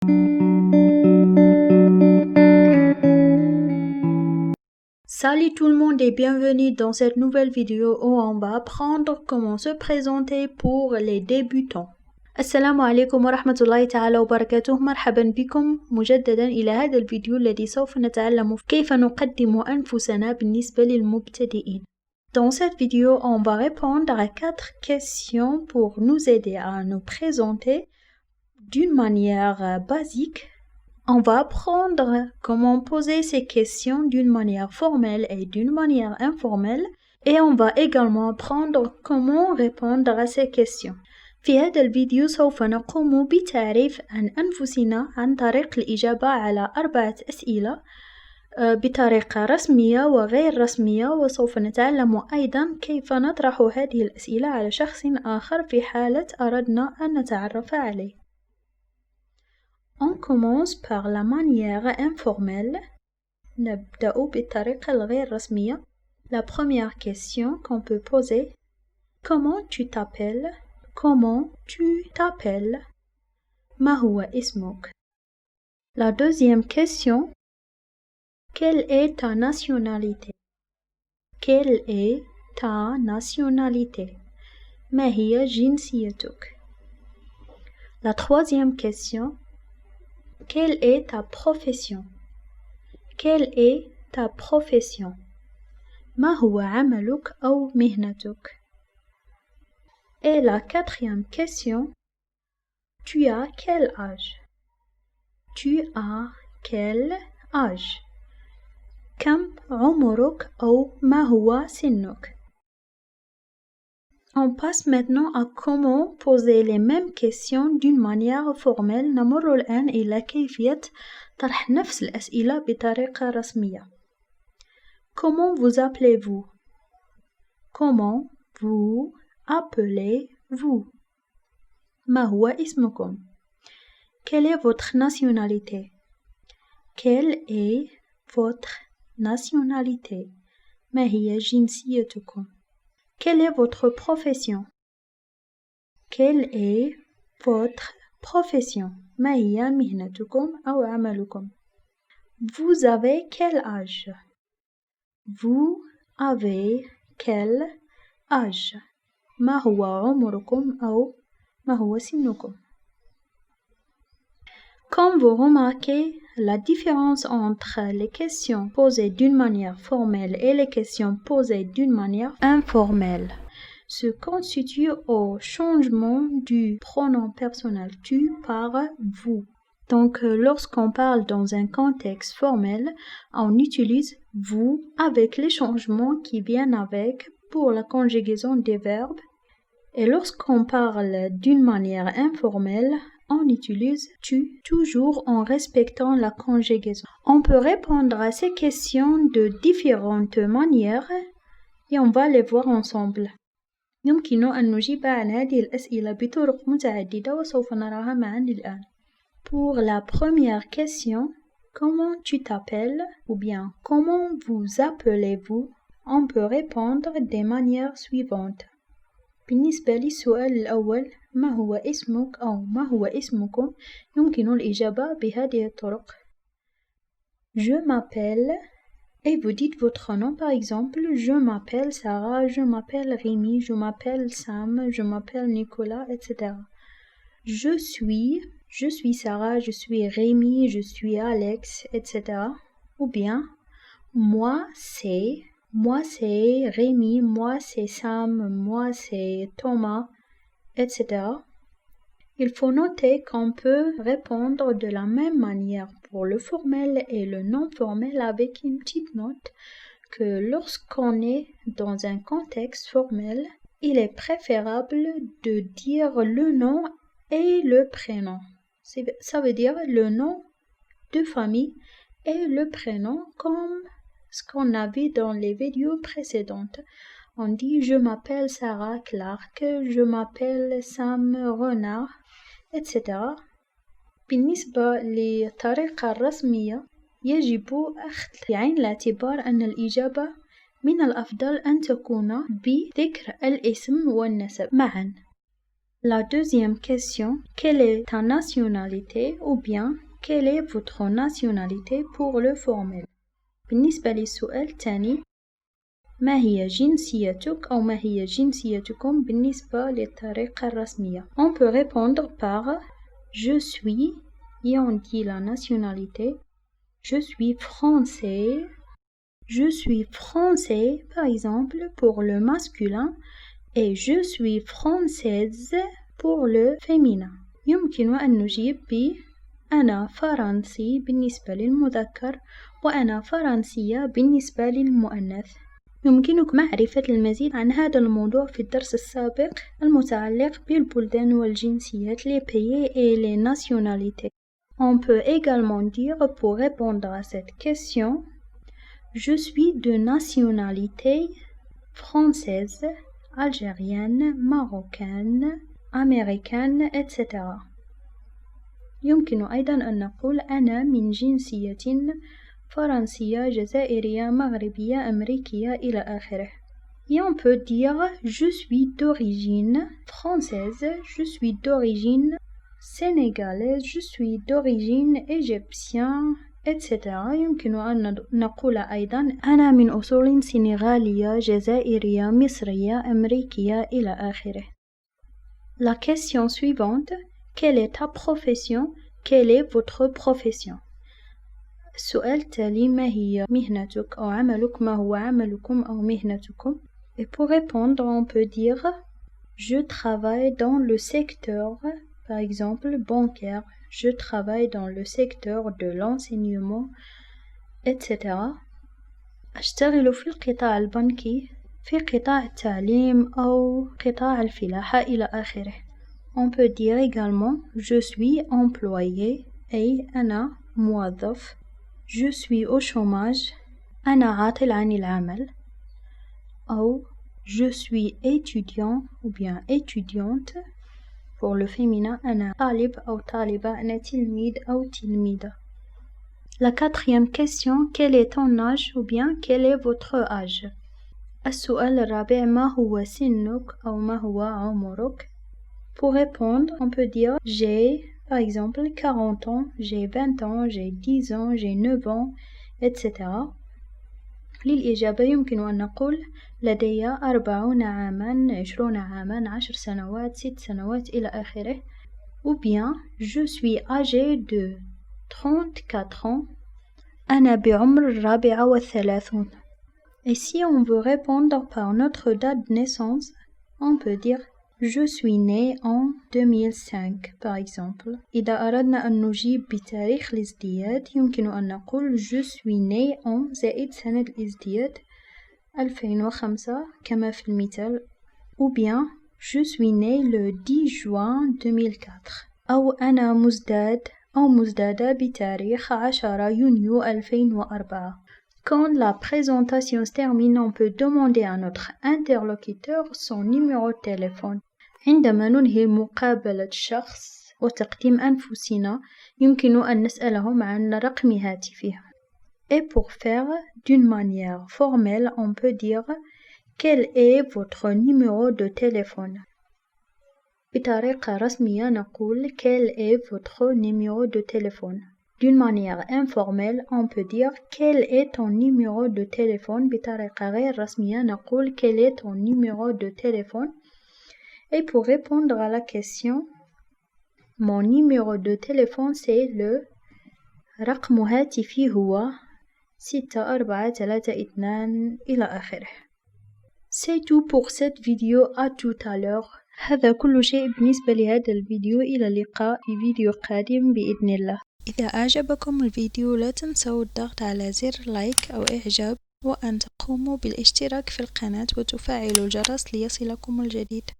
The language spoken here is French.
Salut tout le monde et bienvenue dans cette nouvelle vidéo où on va apprendre comment se présenter pour les débutants. السلام عليكم ورحمة الله تعالى وبركاته. مرحبا بكم مجددا إلى هذا الفيديو الذي سوف نتعلم كيف نقدم أنفسنا بالنسبة للمبتدئين. Dans cette vidéo, on va répondre à 4 questions pour nous aider à nous présenter d'une manière basique. On va apprendre comment poser ces questions d'une manière formelle et d'une manière informelle et on va également apprendre comment répondre à ces questions. في هذا الفيديو سوف نقوم بتعريف عن أنفسنا عن طريق الإجابة على 4 أسئلة بطريقة رسمية وغير رسمية، وسوف نتعلم أيضا كيف نطرح هذه الأسئلة على شخص آخر في حالة أردنا أن نتعرف عليه. On commence par la manière informelle. نبدأ بالطريقة الغير رسمية. La première question qu'on peut poser: comment tu t'appelles? Comment tu t'appelles? ما هو اسمك? La deuxième question: quelle est ta nationalité? Quelle est ta nationalité? ما هي جنسيتك? La troisième question: quelle est ta profession? Quelle est ta profession? ما هو عملك أو مهنتك? Et la quatrième question: tu as quel âge? Tu as quel âge? كم عمرك أو ما هو سنك? On passe maintenant à comment poser les mêmes questions d'une manière formelle. نمر الآن إلى كيفية طرح نفس الأسئلة بطريقة رسمية. Comment vous appelez-vous? Comment vous appelez-vous? ما هو اسمكم? Quelle est votre nationalité? Quelle est votre nationalité? ما هي جنسيتكم? Quelle est votre profession? Quelle est votre profession? ما هي مهنتكم أو عملكم? Vous avez quel âge? Vous avez quel âge? ما هو عمركم أو ما هو سنكم؟ Comme vous remarquez, la différence entre les questions posées d'une manière formelle et les questions posées d'une manière informelle se constitue au changement du pronom personnel tu par vous. Donc, lorsqu'on parle dans un contexte formel, on utilise vous avec les changements qui viennent avec pour la conjugaison des verbes. Et lorsqu'on parle d'une manière informelle, on utilise tu toujours en respectant la conjugaison. On peut répondre à ces questions de différentes manières et on va les voir ensemble. يمكن أن نجيب عن هذه الأسئلة بطرق متعددة وسوف نراها معا الآن. Pour la première question, comment tu t'appelles ou bien comment vous appelez-vous, on peut répondre des manières suivantes. بالنسبة للسؤال الأول ما هو اسمك أو ما هو اسمكم، يمكن الإجابة بهذه الطرق. Je m'appelle et vous dites votre nom, par exemple je m'appelle Sarah, je m'appelle Rémi, je m'appelle Sam, je m'appelle Nicolas, etc. Je suis Sarah, je suis Rémi, je suis Alex, etc. Ou bien moi c'est Rémi, moi c'est Sam, moi c'est Thomas, etc. Il faut noter qu'on peut répondre de la même manière pour le formel et le non formel avec une petite note que lorsqu'on est dans un contexte formel, il est préférable de dire le nom et le prénom. Ça veut dire le nom de famille et le prénom comme ce qu'on a vu dans les vidéos précédentes. On dit je m'appelle Sarah Clark, je m'appelle Sam Renard, etc. بالنسبة للطريقة الرسمية يجب أخذ بعين الاعتبار أن الإجابة من الأفضل أن تكون بذكر الاسم والنسب معا. La deuxième question, quelle est ta nationalité ou bien quelle est votre nationalité pour le formel. بالنسبة للسؤال الثاني ما هي جنسيتك أو ما هي جنسيتكم بالنسبة للطريقة الرسمية. On peut répondre par je suis et on dit la nationalité. Je suis français. Je suis français par exemple pour le masculin et je suis française pour le féminin. يمكن أن نجيب ب أنا فرنسي بالنسبة للمذكر وأنا فرنسية بالنسبة للمؤنث. يمكنك معرفة المزيد عن هذا الموضوع في الدرس السابق المتعلق بالبلدان والجنسيات les pays et les nationalités. On peut également dire pour répondre à cette question je suis de nationalité française, algérienne, marocaine, américaine, etc. يمكن أيضا أن نقول أنا من جنسية فرنسية، جزائرية، مغربية، أمريكية إلى آخره. Et on peut dire je suis d'origine française, je suis d'origine sénégalaise, je suis d'origine égyptienne, etc. يمكن أن نقول أيضا أنا من أصول سنغالية، جزائرية، مصرية، أمريكية إلى آخره. La question suivante, quelle est ta profession? Quelle est votre profession? السؤال التالي ما هي مهنتك أو عملك؟ ما هو عملكم أو مهنتكم؟ Et pour répondre, on peut dire je travaille dans le secteur, par exemple, bancaire. Je travaille dans le secteur de l'enseignement, etc. أشتغل في القطاع البنكي، في قطاع التعليم أو قطاع الفلاحة إلى آخره. On peut dire également je suis employé أي أنا موظف. Je suis au chômage أنا عاطل عن العمل. أو je suis étudiant ou bien étudiante pour le féminin أنا طالب أو طالبة أنا تلميذ أو تلميذة. La quatrième question, quel est ton âge ou bien quel est votre âge? السؤال الرابع ما هو سنك أو ما هو عمرك؟ Pour répondre, on peut dire j'ai par exemple 40 ans, j'ai 20 ans, j'ai 10 ans, j'ai 9 ans, etc. للإجابة يمكن أن نقول لدي 40 عاما، 20 عاما، 10 سنوات، 6 سنوات إلى آخره. Ou bien je suis âgé de 34 ans أنا بعمر 34. Et si on veut répondre par notre date de naissance, on peut dire je suis né en 2005 par exemple. إذا أردنا أن نجيب بتاريخ الازدياد يمكن أن نقول je suis né en زائد سنة الازدياد 2005 كما في المثال. Ou bien je suis né le 10 juin 2004 أو أنا مزداد أو مزدادة بتاريخ 10 يونيو 2004. Quand la présentation se termine, on peut demander à notre interlocuteur son numéro de téléphone. عندما ننهي مقابلة الشخص وتقديم أنفسنا يمكن أن نسألهم عن رقم هاتفه. Et pour faire d'une manière formelle, on peut dire quel est votre numéro de téléphone. بطريقة رسمية نقول quel est votre numéro de téléphone. D'une manière informelle, on peut dire quel est ton numéro de téléphone. بطريقة غير رسمية نقول quel est ton numéro de téléphone. Et pour répondre à la question, mon numéro de téléphone c'est le رقم هاتفي هو 6432 إلى آخره. C'est tout pour cette vidéo. À tout à l'heure. هذا كل شيء بالنسبة لهذا الفيديو. إلى اللقاء في فيديو قادم بإذن الله. إذا أعجبكم الفيديو لا تنسوا الضغط على زر لايك أو إعجاب وأن تقوموا بالاشتراك في القناة وتفعلوا الجرس ليصلكم الجديد.